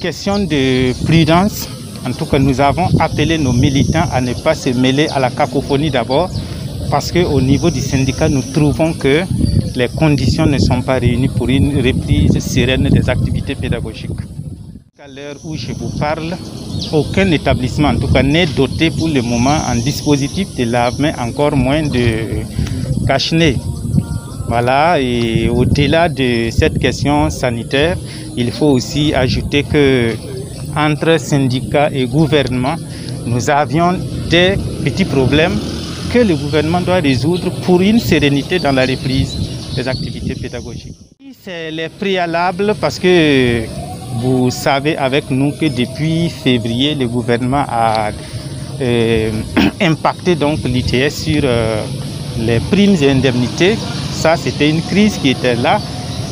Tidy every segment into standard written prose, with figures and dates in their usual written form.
Question de prudence. En tout cas, nous avons appelé nos militants à ne pas se mêler à la cacophonie d'abord, parce qu'au niveau du syndicat, nous trouvons que les conditions ne sont pas réunies pour une reprise sereine des activités pédagogiques. À l'heure où je vous parle, aucun établissement, en tout cas, n'est doté pour le moment en dispositif de lave-mains, encore moins de cache-nez. Voilà, et au-delà de cette question sanitaire, il faut aussi ajouter que entre syndicats et gouvernement, nous avions des petits problèmes que le gouvernement doit résoudre pour une sérénité dans la reprise des activités pédagogiques. C'est les préalables parce que vous savez avec nous que depuis février, le gouvernement a impacté donc l'ITS sur les primes et indemnités. Ça, c'était une crise qui était là.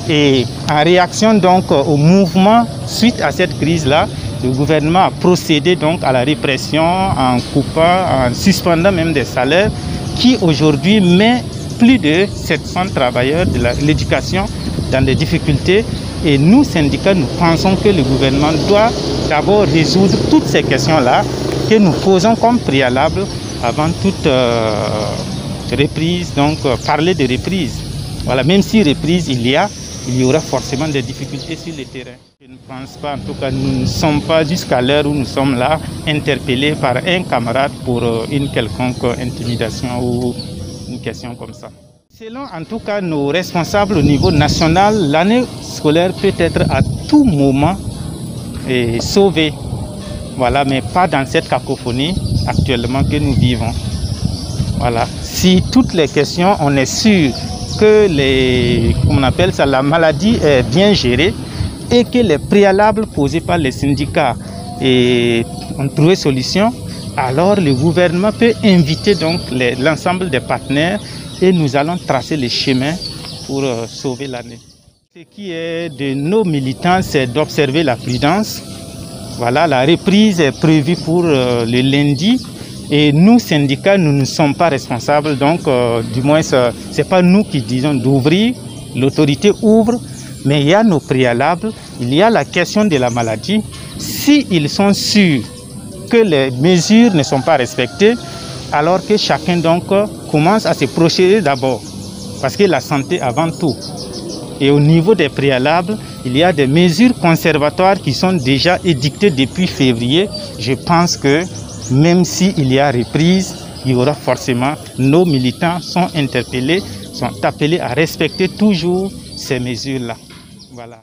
Et en réaction donc au mouvement suite à cette crise-là, le gouvernement a procédé donc à la répression en coupant, en suspendant même des salaires qui aujourd'hui met plus de 700 travailleurs de l'éducation dans des difficultés. Et nous, syndicats, nous pensons que le gouvernement doit d'abord résoudre toutes ces questions-là que nous posons comme préalable avant toute reprise, donc parler de reprise. Voilà, même si reprise il y aura forcément des difficultés sur le terrain. Je ne pense pas, en tout cas, nous ne sommes pas jusqu'à l'heure où nous sommes là interpellés par un camarade pour une quelconque intimidation ou une question comme ça. Selon en tout cas nos responsables au niveau national, l'année scolaire peut être à tout moment sauvée. Voilà, mais pas dans cette cacophonie actuellement que nous vivons. Voilà. Si toutes les questions, on est sûr que la maladie est bien gérée et que les préalables posés par les syndicats ont trouvé solution, alors le gouvernement peut inviter donc l'ensemble des partenaires et nous allons tracer les chemins pour sauver l'année. Ce qui est de nos militants, c'est d'observer la prudence. Voilà, la reprise est prévue pour le lundi. Et nous, syndicats, nous ne sommes pas responsables, donc du moins, ce n'est pas nous qui disons d'ouvrir, l'autorité ouvre, mais il y a nos préalables, il y a la question de la maladie. S'ils sont sûrs que les mesures ne sont pas respectées, alors que chacun donc commence à se protéger d'abord, parce que la santé avant tout. Et au niveau des préalables, il y a des mesures conservatoires qui sont déjà édictées depuis février. Je pense que même s'il y a reprise, il y aura forcément, nos militants sont interpellés, sont appelés à respecter toujours ces mesures-là. Voilà.